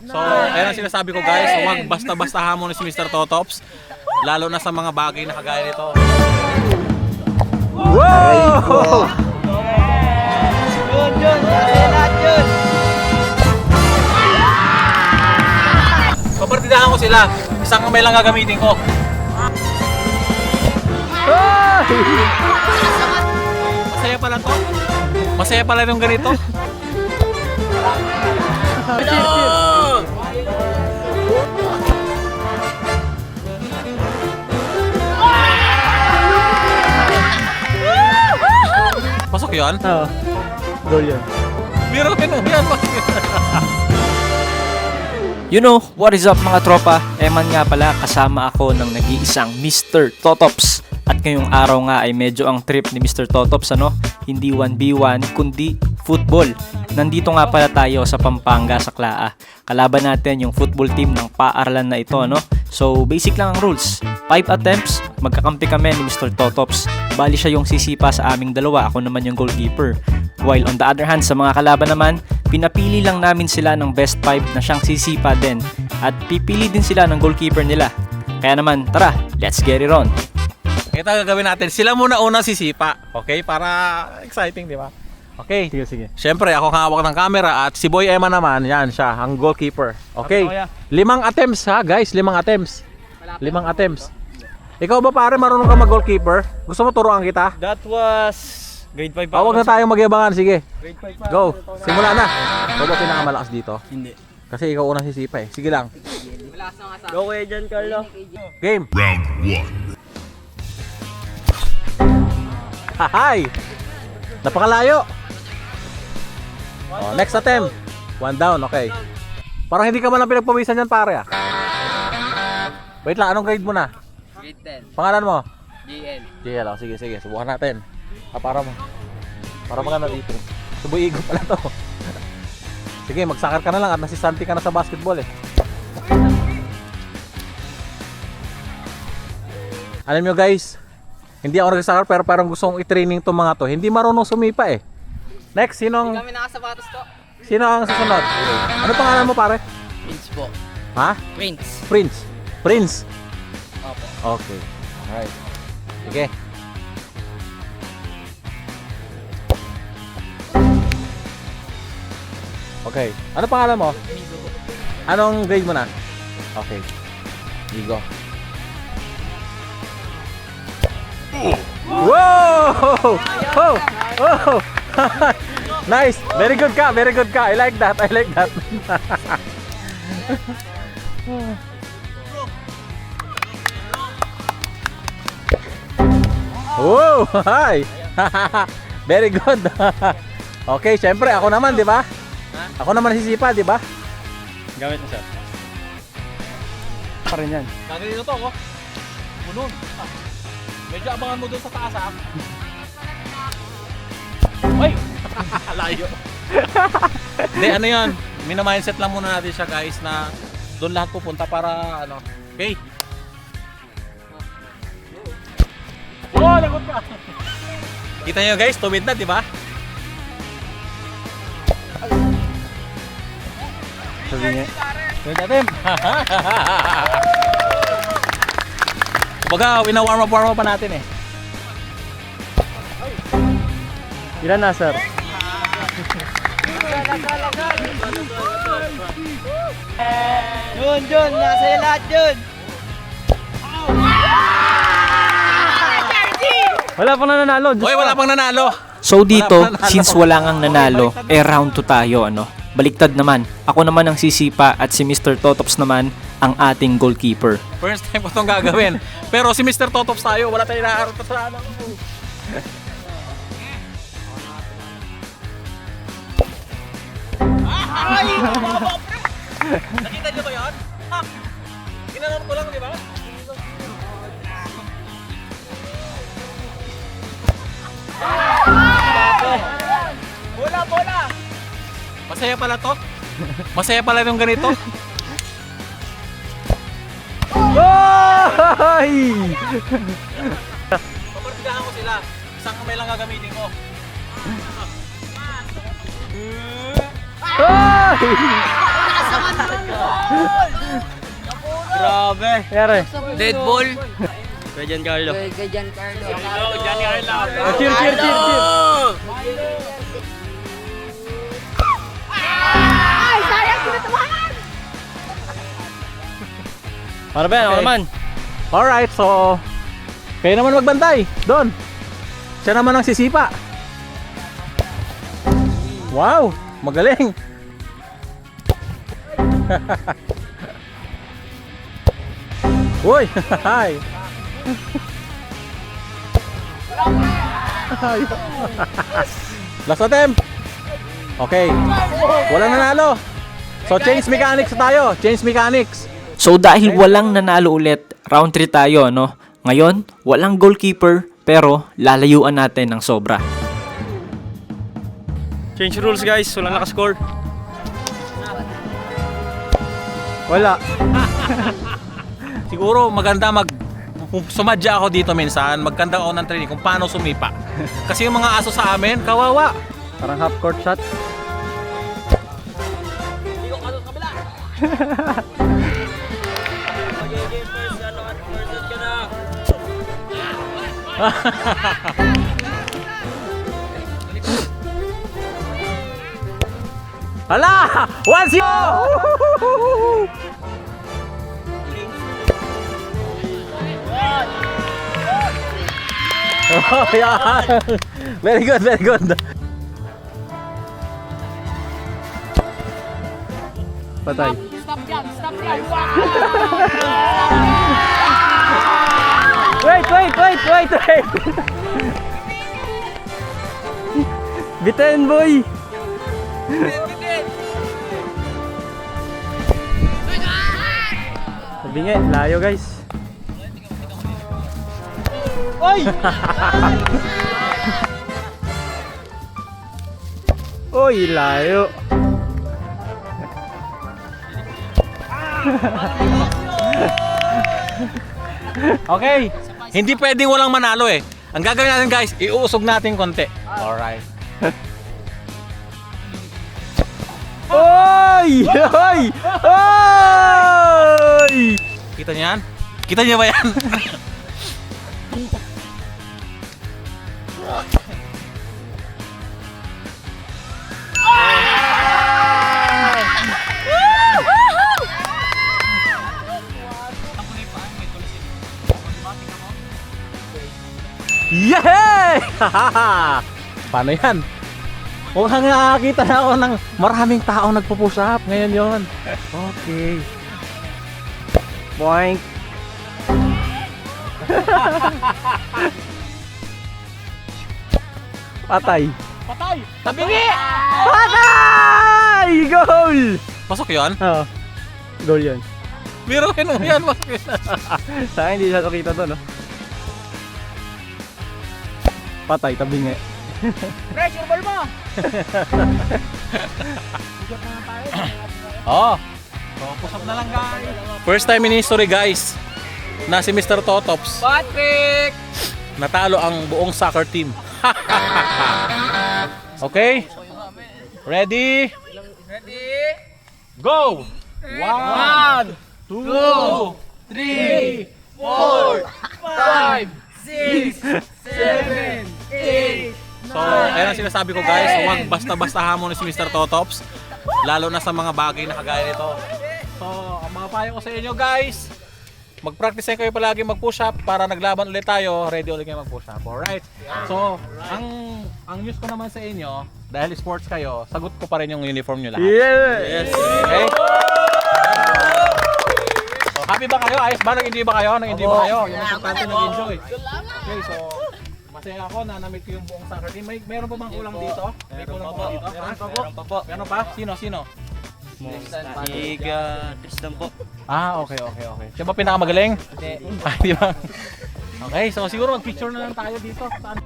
So, ayan ang sinasabi ko guys, huwag basta-basta hamon si Mr. Totops. Lalo na sa mga bagay na kagaya nito. Wow! Yun, lahat yun. Papartidahan ko sila. Isang kamay lang gagamitin ko. Masaya pala to. Masaya pala yung ganito. Pasok yun? Oo. Goal yun. Biro rin yan. You know, what is up mga tropa? Eman nga pala, kasama ako ng nag-iisang Mr. Totops. At ngayong araw nga ay medyo ang trip ni Mr. Totops, hindi 1v1 kundi football. Nandito nga pala tayo sa Pampanga sa Klaa. Kalaban natin yung football team ng paaralan na ito, So basic lang ang rules. 5 attempts, magkakampi kami ni Mr. Totops. Bali siya yung sisipa sa aming dalawa, ako naman yung goalkeeper. While on the other hand, sa mga kalaban naman, pinapili lang namin sila ng best 5 na siyang sisipa din. At pipili din sila ng goalkeeper nila. Kaya naman, tara, let's get it on. Ito gagawin natin. Sila muna una sisipa. Okay? Para exciting, di ba? Okay. Sige, sige. Siyempre, ako hawak ng camera at si Boy Emma naman, yan siya, ang goalkeeper. Okay. 5 attempts ha, guys. 5 attempts. 5 attempts. Ikaw ba pare, marunong ka mag-goalkeeper? Gusto mo turuan kita? That was grade 5 pa. Huwag na tayong magyabangan. Sige. Grade 5 pa. Go. Simula na. Ikaw ba pinakamalakas dito? Hindi. Kasi ikaw unang sisipa eh. Sige lang. Go kayo dyan, Carlo. Game. Round 1. Hahay! Napakalayo. Oh, next attempt. 1 down, okay. Parang hindi ka man lang pinagpawisan yan pare ah. Wait lang, anong grade mo na? Grade 10. Pangalan mo? GL. JL, oh, sige, sige, subukan natin. Para maganda dito. Subuigo pala to. Sige, magsakar ka na lang at nasisanti ka na sa basketball eh. Alam nyo guys, hindi ako nagsakar pero parang gusto kong i-training itong mga to. Hindi marunong sumipa eh. Next, Hindi kami nakasapatos to. sino ang susunod? Ano pangalan mo pare? Prince po. Ha? Prince. Prince. Prince. Opo. Okay. Alright. Sige. Okay. Ano pangalan mo? Anong grade mo na? Okay. Ligo. Whoa! Oh! Oh! Nice! Very good ka! Very good ka! I like that! I like that! Whoa! Hi! Very good! Okay, syempre ako naman, di ba? Ako naman sisipa, di ba? Gamit mo, sir. Pa rin yan. Gagawin na to, oh. Bunun. Medyo abangan mo doon sa taas, ha? Ay! Layo. Hindi, ano yan? Mina-mindset lang muna natin siya, guys, na doon lahat pupunta para, ano. Okay? Oh, lagot ka! Kita nyo, guys, tumid na, di ba? Sabi niya. Good attempt! Kumbaga, wina-warm up pa natin eh. Ilan na, sir? Yun, nasa lahat yun. Wala pang nananalo. Hoy, wala pang nanalo! So dito, Wala pa nanalo. since wala ngang nanalo, round 2 tayo, Baliktad naman, ako naman ang sisipa at si Mr. Totops naman ang ating goalkeeper. First time ko itong gagawin. Pero si Mr. Totops tayo, wala tayong nakakarap sa ano. Ay! Nakita niyo ba yun? Ha? Ginanon ko lang, di ba? Bola! Masaya pala to. Masaya pala yung ganito. Ay! Papartidahan ko sila. Isang kamay lang gagamitin ko. Ay! Grabe. Yari. Dead ball. Kaya Giancarlo. Kay Giancarlo. Cheer, cheer, cheer, cheer. Ay, sayang pinatawahan! Para ba yan? Ako naman. Alright, so kayo naman magbantay. Doon. Siya naman ang sisipa. Wow, magaling. Uy, hi. Last attempt. Okay. Walang nanalo. So change mechanics tayo. Change mechanics. So dahil walang nanalo ulit, round 3 tayo, no? Ngayon, walang goalkeeper, pero lalayuan natin ng sobra. Change rules guys. Walang nakascore. Wala. Siguro maganda kung sumadya ako dito minsan, magkanda ako ng training kung paano sumipa. Kasi yung mga aso sa amin, kawawa. Parang half court shot. Hala! 1-0! Oh, yeah. Very good, very good. Patay. Stop yan! Stop yan! Wait. Bitin boy. Sabi nga, layo guys. Oy! Oy, layo. Okay, hindi pwedeng walang manalo eh. Ang gagawin natin guys, iuusog natin konti. Alright. Oy! Oy! Oy! Kita niyo yan? Kita niyo ba yan? Yay! Paano yan? Mukhang nakakita na ako ng maraming tao nagpo-push up. Ngayon yon. Okay. Boink. Patay. Patay! Tabingi! Patay! Goal! Pasok yon? Oo. Goal yun. Biro rin mo yan. Pasok yun. Sa akin hindi siya nakita to, no? Patay, tabi nga. Pressure ball mo! Oh. So, push up na lang guys. First time in history guys na si Mr. Totops Patrick! natalo ang buong soccer team. Okay? Ready? Ready? Go! 1, 2, 3, 4, 5, 6, 7, 8. So, ayan ang sinasabi ko guys, huwag basta-basta hamon si Mr. Totops, lalo na sa mga bagay na kagaya nito. So, ang mga payo ko sa inyo guys, mag-practice kayo palagi mag-push up para naglaban ulit tayo, ready ulit kayo mag-push up. Alright? So, ang news ko naman sa inyo, dahil sports kayo, sagot ko pa rin yung uniform nyo lahat. Yes! Okay? So, happy ba kayo? Ayos ba? Nag-enjoy ba kayo? Nag-enjoy ba kayo? Yung importante nag-enjoy. Okay, so masaya ako na namit ko yung buong soccer team. Meron pa bang kulang dito? May kulang pa dito? Meron pa po. Meron pa? Sino? Tristan po. Ah, okay. Siya ba pinakamagaling? Hindi. Di ba? Okay, so siguro mag-picture na lang tayo dito. Saan?